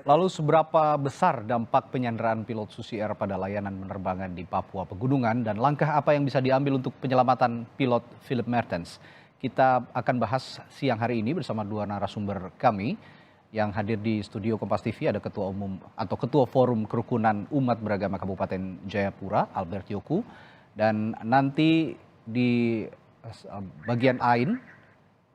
Lalu seberapa besar dampak penyanderaan pilot Susi Air pada layanan penerbangan di Papua Pegunungan dan langkah apa yang bisa diambil untuk penyelamatan pilot Philip Mertens? Kita akan bahas siang hari ini bersama dua narasumber kami yang hadir di studio Kompas TV. Ada Ketua Umum atau Ketua Forum Kerukunan Umat Beragama Kabupaten Jayapura, Albert Yoku, dan nanti di bagian AIN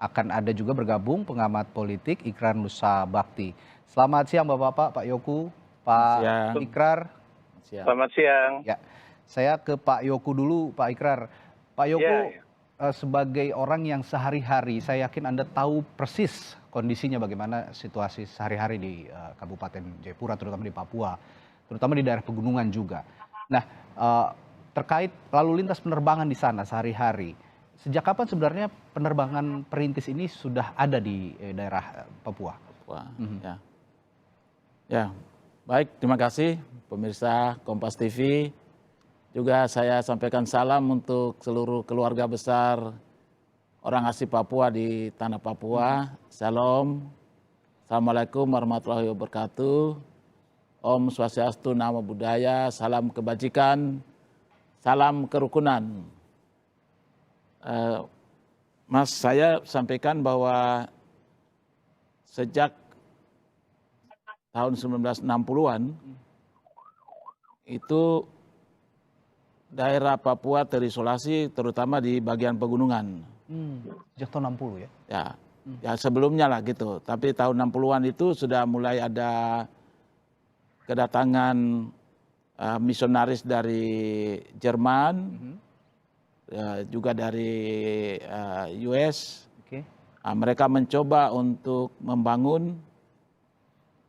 akan ada juga bergabung pengamat politik Ikrar Nusa Bakti. Selamat siang Bapak-Bapak, Pak Yoku, Pak Ikrar. Selamat siang. Ya, saya ke Pak Yoku dulu, Pak Ikrar. Pak Yoku, sebagai orang yang sehari-hari, saya yakin Anda tahu persis kondisinya bagaimana situasi sehari-hari di Kabupaten Jayapura, terutama di Papua, terutama di daerah pegunungan juga. Nah, terkait lalu lintas penerbangan di sana sehari-hari, sejak kapan sebenarnya penerbangan perintis ini sudah ada di daerah Papua? Ya, baik, terima kasih pemirsa Kompas TV. Juga saya sampaikan salam untuk seluruh keluarga besar orang asli Papua di tanah Papua. Salam, Assalamualaikum warahmatullahi wabarakatuh. Om Swastiastu, Namo Buddhaya, salam kebajikan, salam kerukunan. Mas, saya sampaikan bahwa sejak tahun 1960-an itu daerah Papua terisolasi terutama di bagian pegunungan. Sejak tahun 60 ya? Ya sebelumnya lah gitu. Tapi tahun 60-an itu sudah mulai ada kedatangan misionaris dari Jerman, juga dari US. Mereka mencoba untuk membangun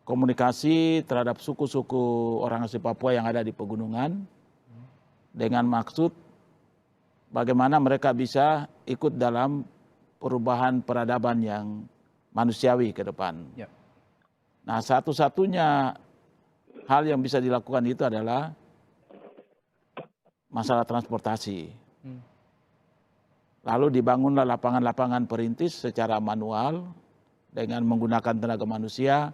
komunikasi terhadap suku-suku orang asli Papua yang ada di pegunungan dengan maksud bagaimana mereka bisa ikut dalam perubahan peradaban yang manusiawi ke depan. Nah, satu-satunya hal yang bisa dilakukan itu adalah masalah transportasi. Lalu dibangunlah lapangan-lapangan perintis secara manual dengan menggunakan tenaga manusia.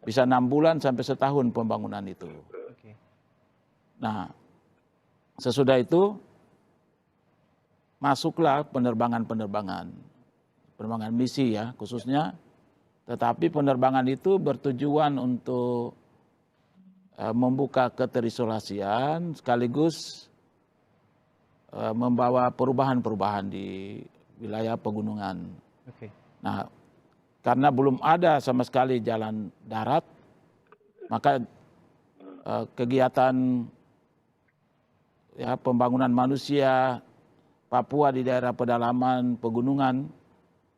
Bisa 6 bulan sampai setahun pembangunan itu. Nah, sesudah itu masuklah penerbangan misi ya khususnya. Tetapi penerbangan itu bertujuan untuk membuka keterisolasian sekaligus membawa perubahan-perubahan di wilayah pegunungan. Nah, karena belum ada sama sekali jalan darat, maka kegiatan pembangunan manusia Papua di daerah pedalaman pegunungan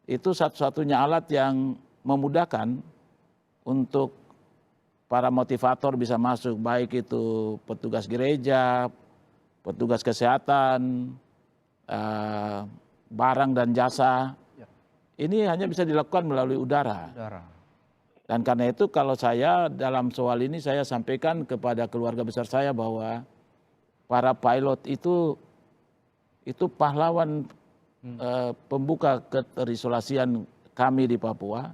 itu satu-satunya alat yang memudahkan untuk para motivator bisa masuk, baik itu petugas gereja, petugas kesehatan, barang dan jasa. Ini hanya bisa dilakukan melalui udara. Dan karena itu kalau saya dalam soal ini saya sampaikan kepada keluarga besar saya bahwa para pilot itu pahlawan pembuka keterisolasian kami di Papua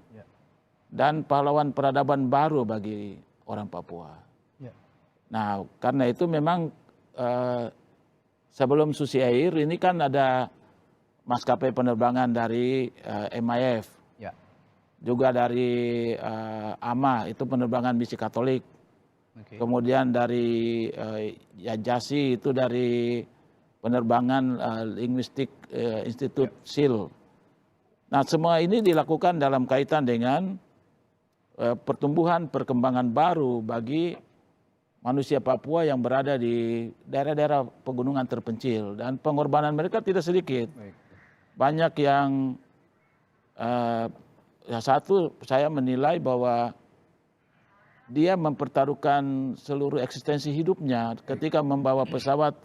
dan pahlawan peradaban baru bagi orang Papua. Nah, karena itu memang sebelum Susi Air ini kan ada maskapai penerbangan dari MIF, juga dari AMA, itu penerbangan misi Katolik. Kemudian dari Yajasi itu dari penerbangan Linguistik Institute SEAL. Nah, semua ini dilakukan dalam kaitan dengan pertumbuhan perkembangan baru bagi manusia Papua yang berada di daerah-daerah pegunungan terpencil, dan pengorbanan mereka tidak sedikit. Banyak yang satu, saya menilai bahwa dia mempertaruhkan seluruh eksistensi hidupnya ketika membawa pesawat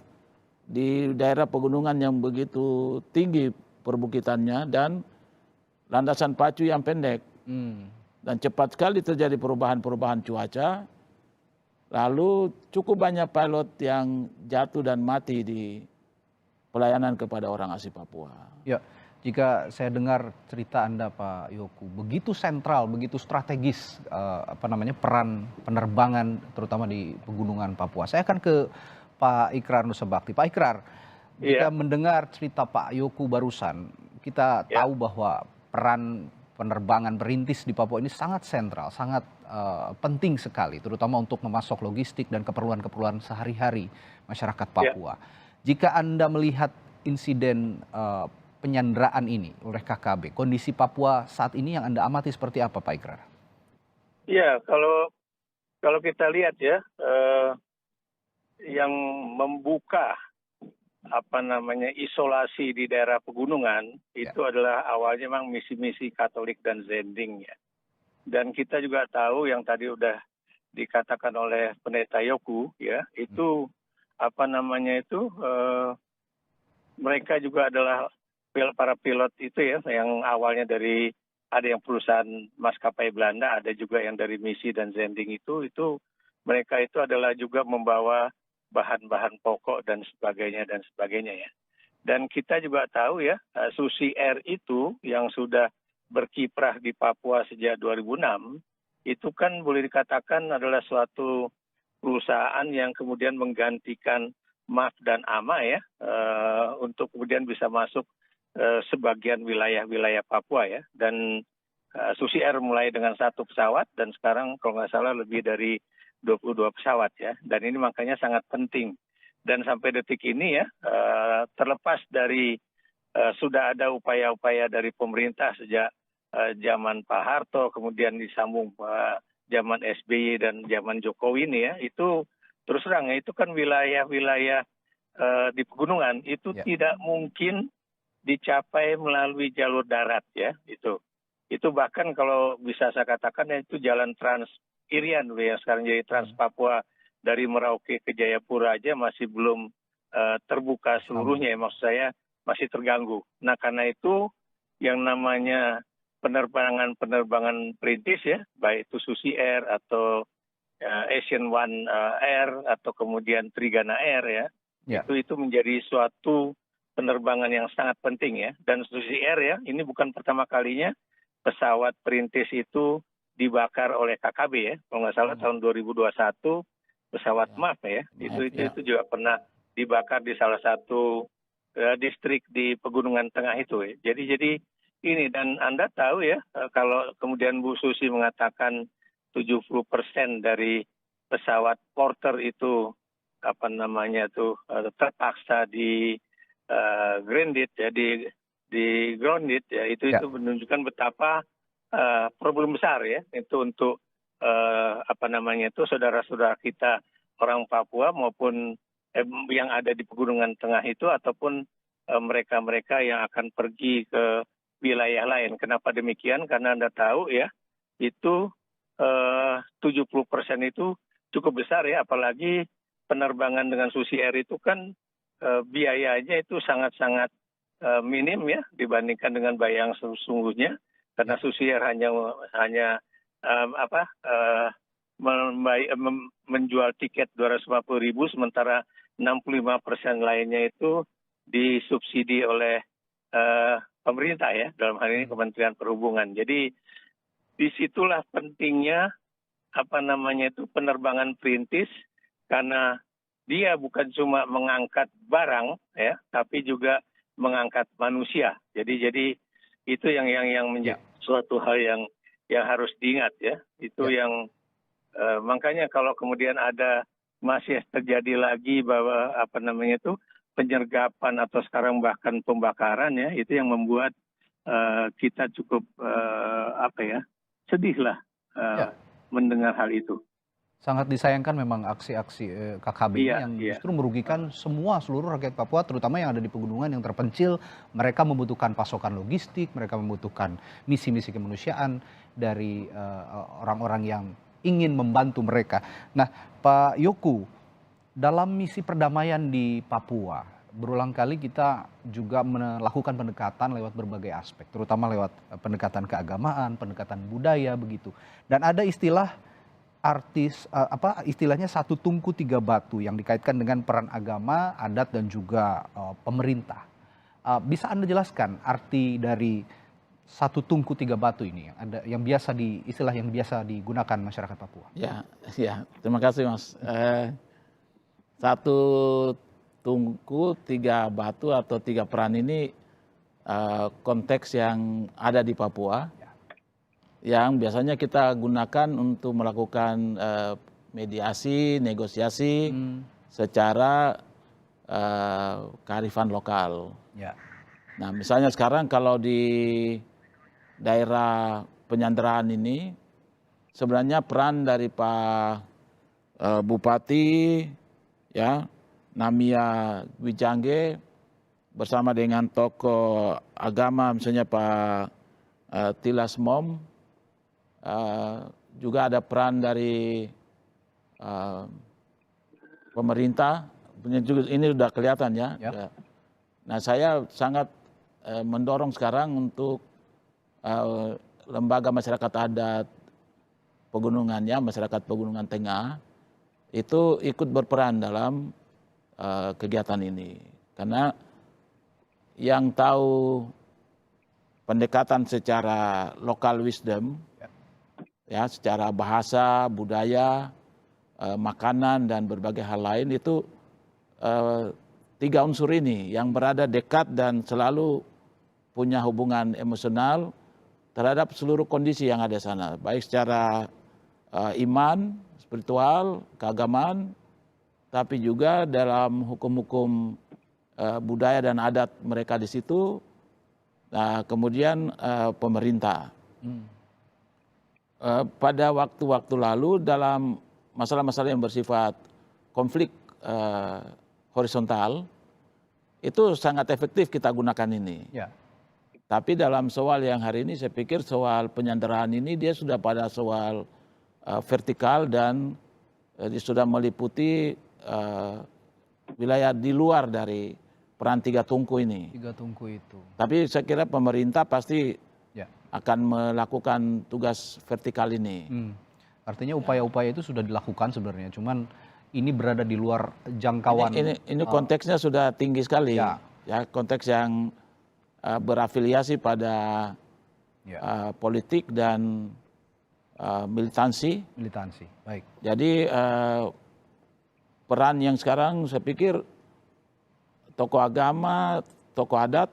di daerah pegunungan yang begitu tinggi perbukitannya dan landasan pacu yang pendek. Dan cepat sekali terjadi perubahan-perubahan cuaca. Lalu cukup banyak pilot yang jatuh dan mati di pelayanan kepada orang asli Papua. Ya, Jika saya dengar cerita Anda Pak Yoku, begitu sentral, begitu strategis peran penerbangan terutama di pegunungan Papua. Saya akan ke Pak Ikrar Nusa Bakti. Pak Ikrar, jika mendengar cerita Pak Yoku barusan, kita tahu bahwa peran penerbangan perintis di Papua ini sangat sentral, sangat penting sekali, terutama untuk memasok logistik dan keperluan-keperluan sehari-hari masyarakat Papua. Jika Anda melihat insiden penyanderaan ini oleh KKB, kondisi Papua saat ini yang Anda amati seperti apa, Pak Ikrar? Ya, kalau kita lihat ya, yang membuka isolasi di daerah pegunungan itu adalah awalnya memang misi-misi Katolik dan Zending ya. Dan kita juga tahu yang tadi udah dikatakan oleh Pendeta Yoku ya, itu mereka juga adalah para pilot itu ya, yang awalnya dari ada yang perusahaan maskapai Belanda, ada juga yang dari misi dan Zending itu mereka itu adalah juga membawa bahan-bahan pokok dan sebagainya ya. Dan kita juga tahu ya, Susi Air itu yang sudah berkiprah di Papua sejak 2006, itu kan boleh dikatakan adalah suatu perusahaan yang kemudian menggantikan MAF dan AMA ya, untuk kemudian bisa masuk sebagian wilayah-wilayah Papua ya. Dan Susi Air mulai dengan 1 pesawat dan sekarang kalau nggak salah lebih dari 22 pesawat ya. Dan ini makanya sangat penting. Dan sampai detik ini ya, terlepas dari sudah ada upaya-upaya dari pemerintah sejak zaman Pak Harto, kemudian disambung zaman SBY dan zaman Jokowi ini ya, itu terus terang ya, itu kan wilayah-wilayah di pegunungan itu tidak mungkin dicapai melalui jalur darat ya, itu bahkan kalau bisa saya katakan ya, itu jalan Trans Irian yang sekarang jadi Trans Papua dari Merauke ke Jayapura aja masih belum terbuka seluruhnya ya, maksud saya masih terganggu. Nah karena itu yang namanya penerbangan perintis ya, baik itu Susi Air atau Asian One Air atau kemudian Trigana Air ya, itu menjadi suatu penerbangan yang sangat penting ya. Dan Susi Air ya, ini bukan pertama kalinya pesawat perintis itu dibakar oleh KKB ya. Kalau nggak salah tahun 2021 pesawat MAF ya, itu juga pernah dibakar di salah satu distrik di Pegunungan Tengah itu ya. Jadi ini, dan Anda tahu ya, kalau kemudian Bu Susi mengatakan 70% dari pesawat Porter itu terpaksa di grounded ya, di grounded ya, itu menunjukkan betapa problem besar ya itu untuk saudara-saudara kita orang Papua maupun yang ada di Pegunungan Tengah itu ataupun mereka-mereka yang akan pergi ke wilayah lain. Kenapa demikian? Karena Anda tahu ya, itu 70% itu cukup besar ya, apalagi penerbangan dengan Susi Air itu kan biayanya itu sangat-sangat minim ya dibandingkan dengan biaya yang sesungguhnya, karena Susi Air hanya menjual tiket 250.000 sementara 65% lainnya itu disubsidi oleh pemerintah ya, dalam hal ini Kementerian Perhubungan. Jadi disitulah pentingnya penerbangan perintis, karena dia bukan cuma mengangkat barang ya, tapi juga mengangkat manusia. Jadi itu yang menjadi suatu hal yang harus diingat ya. Itu yang makanya kalau kemudian ada masih terjadi lagi bahwa penyergapan atau sekarang bahkan pembakaran ya, itu yang membuat kita cukup sedih lah mendengar hal itu. Sangat disayangkan memang aksi-aksi KKB ini yang justru merugikan seluruh rakyat Papua, terutama yang ada di pegunungan yang terpencil. Mereka membutuhkan pasokan logistik, mereka membutuhkan misi-misi kemanusiaan dari orang-orang yang ingin membantu mereka. Nah, Pak Yoku, dalam misi perdamaian di Papua, berulang kali kita juga melakukan pendekatan lewat berbagai aspek, terutama lewat pendekatan keagamaan, pendekatan budaya begitu. Dan ada istilahnya satu tungku tiga batu yang dikaitkan dengan peran agama, adat dan juga pemerintah. Bisa Anda jelaskan arti dari satu tungku tiga batu ini yang biasa istilah yang biasa digunakan masyarakat Papua? Ya, ya, terima kasih Mas. Satu tungku tiga batu atau tiga peran ini konteks yang ada di Papua, yang biasanya kita gunakan untuk melakukan mediasi, negosiasi secara kearifan lokal. Ya. Nah, misalnya sekarang kalau di daerah penyanderaan ini, sebenarnya peran dari Pak Bupati, ya, Namia Wijangge bersama dengan tokoh agama, misalnya Pak Tilas Mom, juga ada peran dari pemerintah. Ini sudah kelihatan ya. Nah, saya sangat mendorong sekarang untuk lembaga masyarakat adat pegunungannya, masyarakat Pegunungan Tengah, itu ikut berperan dalam kegiatan ini. Karena yang tahu pendekatan secara local wisdom, ya, secara bahasa, budaya, makanan, dan berbagai hal lain, itu tiga unsur ini yang berada dekat dan selalu punya hubungan emosional terhadap seluruh kondisi yang ada di sana, baik secara iman, spiritual, keagamaan, tapi juga dalam hukum-hukum budaya dan adat mereka di situ. Nah, kemudian pemerintah. Pada waktu-waktu lalu dalam masalah-masalah yang bersifat konflik horizontal, itu sangat efektif kita gunakan ini. Ya. Tapi dalam soal yang hari ini, saya pikir soal penyanderaan ini dia sudah pada soal vertikal dan dia sudah meliputi wilayah di luar dari peran tiga tungku ini. Tiga tungku itu. Tapi saya kira pemerintah pasti akan melakukan tugas vertikal ini. Artinya upaya-upaya itu sudah dilakukan sebenarnya, cuman ini berada di luar jangkauan. Ini konteksnya sudah tinggi sekali, ya, konteks yang berafiliasi pada politik dan militansi. Militansi, baik. Jadi peran yang sekarang saya pikir tokoh agama, tokoh adat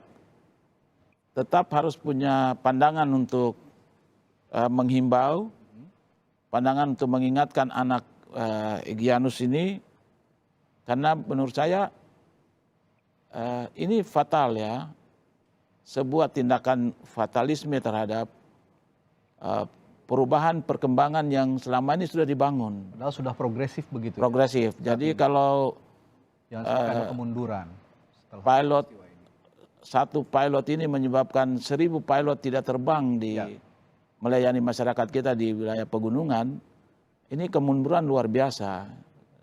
tetap harus punya pandangan untuk menghimbau, pandangan untuk mengingatkan anak Egyanus ini, karena menurut saya ini fatal ya, sebuah tindakan fatalisme terhadap perubahan perkembangan yang selama ini sudah dibangun. Padahal sudah progresif begitu. Progresif. Ya? Jadi kalau ada kemunduran. Satu pilot ini menyebabkan 1000 pilot tidak terbang di melayani masyarakat kita di wilayah pegunungan. Ini kemunduran luar biasa.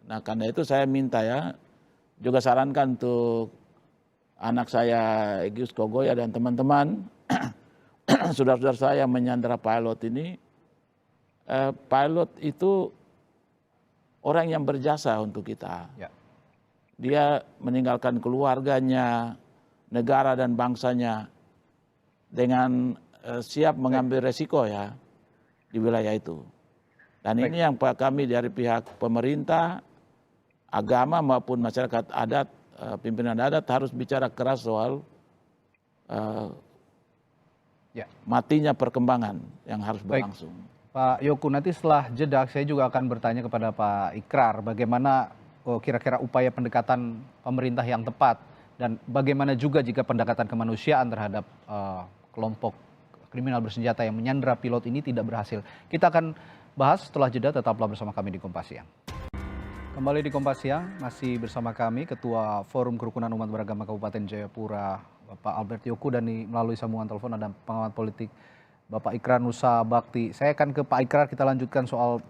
Nah, karena itu saya minta ya, juga sarankan untuk anak saya Egyus Kogoya dan teman-teman, saudara-saudara saya menyandera pilot ini. Pilot itu orang yang berjasa untuk kita. Ya. Dia meninggalkan keluarganya, negara dan bangsanya dengan siap mengambil resiko ya di wilayah itu. Dan ini yang kami dari pihak pemerintah, agama maupun masyarakat adat, pimpinan adat harus bicara keras soal matinya perkembangan yang harus berlangsung. Pak Yoku, nanti setelah jeda saya juga akan bertanya kepada Pak Ikrar bagaimana kira-kira upaya pendekatan pemerintah yang tepat dan bagaimana juga jika pendekatan kemanusiaan terhadap kelompok kriminal bersenjata yang menyandera pilot ini tidak berhasil. Kita akan bahas setelah jeda, tetaplah bersama kami di Kompas Siang. Kembali di Kompas Siang, masih bersama kami Ketua Forum Kerukunan Umat Beragama Kabupaten Jayapura, Bapak Albert Yoku, dan melalui sambungan telepon ada pengamat politik Bapak Ikrar Nusa Bakti. Saya akan ke Pak Ikrar, kita lanjutkan soal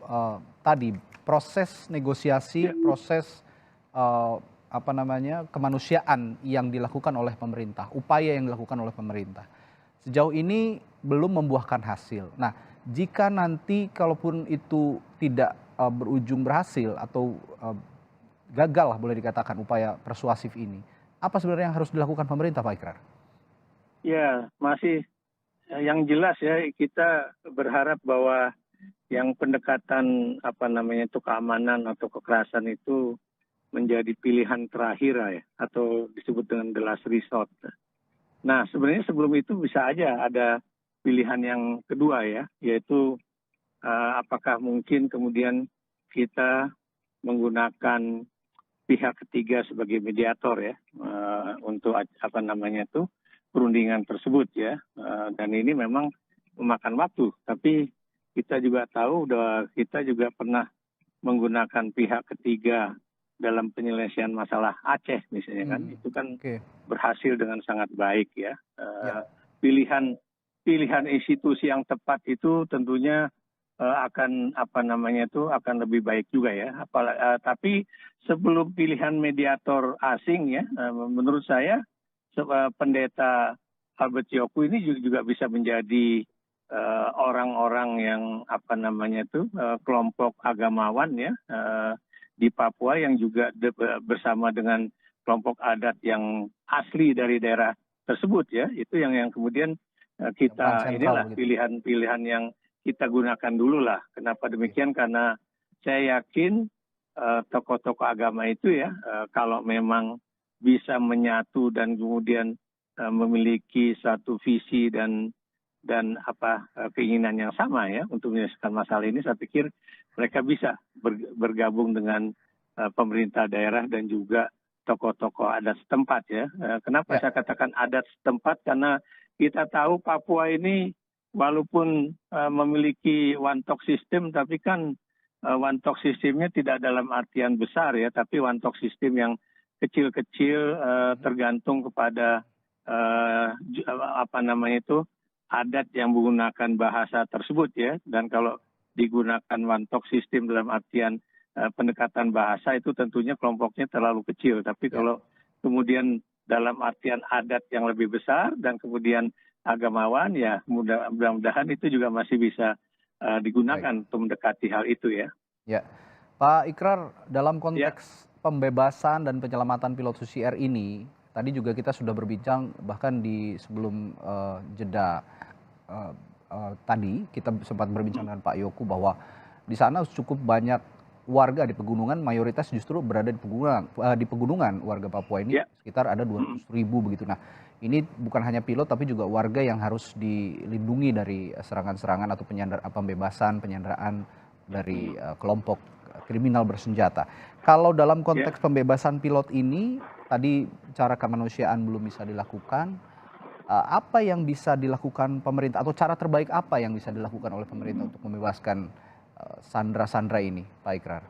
tadi proses negosiasi, proses kemanusiaan yang dilakukan oleh pemerintah, upaya yang dilakukan oleh pemerintah. Sejauh ini belum membuahkan hasil. Nah, jika nanti kalaupun itu tidak berujung berhasil atau gagal lah boleh dikatakan upaya persuasif ini, Apa sebenarnya yang harus dilakukan pemerintah, Pak Ikrar? Ya, masih yang jelas ya, kita berharap bahwa yang pendekatan keamanan atau kekerasan itu menjadi pilihan terakhir ya, atau disebut dengan the last resort. Nah, sebenarnya sebelum itu bisa aja ada pilihan yang kedua ya, yaitu apakah mungkin kemudian kita menggunakan pihak ketiga sebagai mediator ya, untuk perundingan tersebut ya. Dan ini memang memakan waktu, tapi kita juga tahu kita juga pernah menggunakan pihak ketiga dalam penyelesaian masalah Aceh misalnya kan, itu kan berhasil dengan sangat baik ya. Pilihan institusi yang tepat itu tentunya akan akan lebih baik juga ya. Tapi sebelum pilihan mediator asing ya, menurut saya pendeta Albert Yoku ini juga bisa menjadi orang-orang yang kelompok agamawan ya di Papua yang juga bersama dengan kelompok adat yang asli dari daerah tersebut ya. Itu yang kemudian kita inilah pilihan-pilihan yang kita gunakan dulu lah. Kenapa demikian? Karena saya yakin tokoh-tokoh agama itu ya, kalau memang bisa menyatu dan kemudian memiliki satu visi dan keinginan yang sama ya untuk menyelesaikan masalah ini, saya pikir mereka bisa bergabung dengan pemerintah daerah dan juga tokoh-tokoh adat setempat ya. Kenapa saya katakan adat setempat? Karena kita tahu Papua ini walaupun memiliki one talk system, tapi kan one talk sistemnya tidak dalam artian besar ya, tapi one talk system yang kecil-kecil tergantung kepada adat yang menggunakan bahasa tersebut ya. Dan kalau digunakan one talk system dalam artian pendekatan bahasa, itu tentunya kelompoknya terlalu kecil. Tapi kalau kemudian dalam artian adat yang lebih besar dan kemudian agamawan ya, mudah-mudahan itu juga masih bisa digunakan untuk mendekati hal itu ya. Ya, Pak Ikrar, dalam konteks pembebasan dan penyelamatan pilot Susi Air ini, tadi juga kita sudah berbincang bahkan di sebelum jeda tadi kita sempat berbincang dengan Pak Yoku bahwa di sana cukup banyak warga di pegunungan, mayoritas justru berada di pegunungan warga Papua ini sekitar ada 200.000 begitu. Nah, ini bukan hanya pilot tapi juga warga yang harus dilindungi dari serangan-serangan atau pembebasan, penyanderaan dari kelompok kriminal bersenjata. Kalau dalam konteks pembebasan pilot ini, tadi cara kemanusiaan belum bisa dilakukan, apa yang bisa dilakukan pemerintah atau cara terbaik apa yang bisa dilakukan oleh pemerintah untuk membebaskan sandera-sandera ini, Pak Ikrar?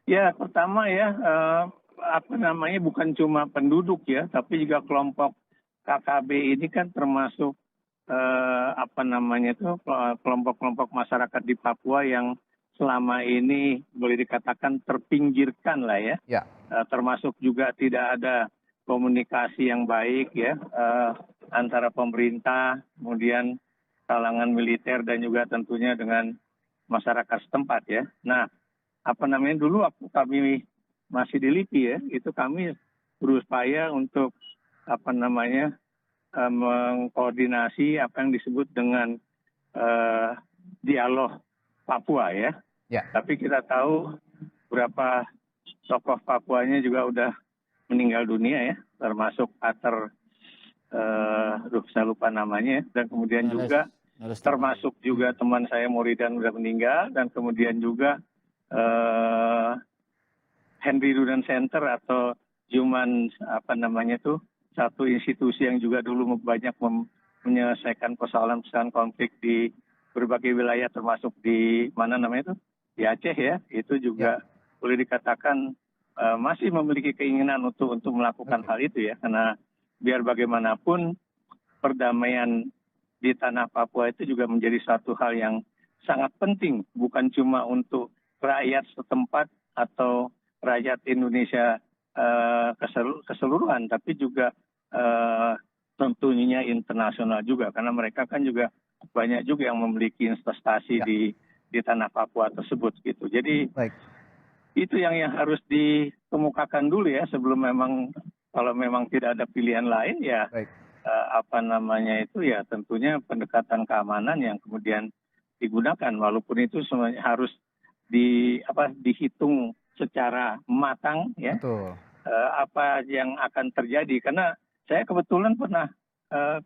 Ya, pertama ya, bukan cuma penduduk ya, tapi juga kelompok KKB ini kan termasuk kelompok-kelompok masyarakat di Papua yang selama ini boleh dikatakan terpinggirkan lah ya. Termasuk juga tidak ada komunikasi yang baik ya antara pemerintah, kemudian kalangan militer dan juga tentunya dengan masyarakat setempat ya. Nah, dulu waktu kami masih di LIPI ya, itu kami berupaya untuk mengkoordinasi apa yang disebut dengan dialog Papua ya. Tapi kita tahu beberapa tokoh Papuanya juga udah meninggal dunia ya, termasuk Ater, saya lupa namanya, dan kemudian juga termasuk juga teman saya Moridan udah meninggal, dan kemudian juga Henry Dudan Center atau Human satu institusi yang juga dulu banyak menyelesaikan persoalan-persoalan konflik di berbagai wilayah termasuk di di Aceh ya, itu juga boleh dikatakan masih memiliki keinginan untuk melakukan hal itu ya, karena biar bagaimanapun perdamaian di tanah Papua itu juga menjadi suatu hal yang sangat penting, bukan cuma untuk rakyat setempat atau rakyat Indonesia keseluruhan, tapi juga tentunya internasional juga, karena mereka kan juga banyak juga yang memiliki investasi di tanah Papua tersebut gitu. Jadi itu yang harus dikemukakan dulu ya sebelum memang kalau memang tidak ada pilihan lain ya Baik. Ya tentunya pendekatan keamanan yang kemudian digunakan, walaupun itu semuanya harus dihitung secara matang ya. Betul. Apa yang akan terjadi, karena saya kebetulan pernah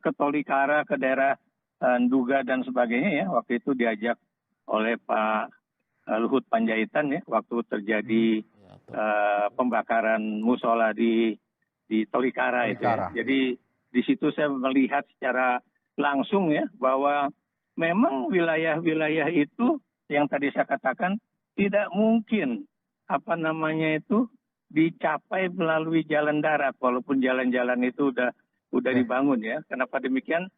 ke Tolikara, ke daerah Nduga dan sebagainya ya, waktu itu diajak oleh Pak Luhut Panjaitan ya, waktu terjadi pembakaran musola di Tolikara itu ya. Jadi di situ saya melihat secara langsung ya bahwa memang wilayah-wilayah itu yang tadi saya katakan tidak mungkin dicapai melalui jalan darat, walaupun jalan-jalan itu udah dibangun ya. Kenapa demikian?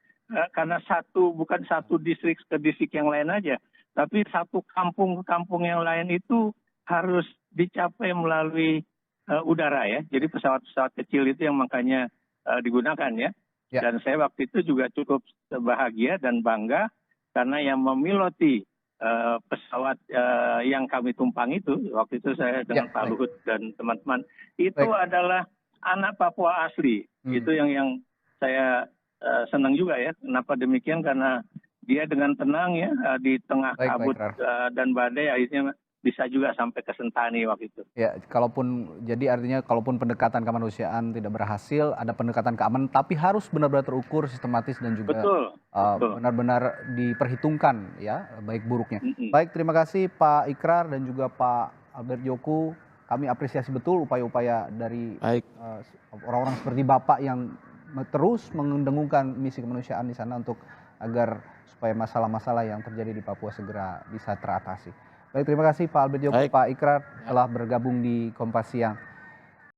Karena bukan satu distrik ke distrik yang lain aja, tapi satu kampung ke kampung yang lain itu harus dicapai melalui udara ya. Jadi pesawat-pesawat kecil itu yang makanya digunakan ya. Dan saya waktu itu juga cukup bahagia dan bangga karena yang memiloti pesawat yang kami tumpang itu, waktu itu saya dengan Pak Luhut dan teman-teman, itu adalah anak Papua asli. Itu yang saya senang juga ya. Kenapa demikian? Karena dia dengan tenang ya di tengah kabut dan badai akhirnya bisa juga sampai ke Sentani waktu itu. Ya, jadi artinya kalaupun pendekatan kemanusiaan tidak berhasil, ada pendekatan keamanan, tapi harus benar-benar terukur, sistematis dan juga benar-benar diperhitungkan ya baik buruknya. Baik, terima kasih Pak Ikrar dan juga Pak Albert Djoku. Kami apresiasi betul upaya-upaya dari orang-orang seperti Bapak yang terus mendengungkan misi kemanusiaan di sana untuk agar supaya masalah-masalah yang terjadi di Papua segera bisa teratasi. Baik, terima kasih Pak Albert Djoku, Pak Ikrar telah bergabung di Kompas Siang.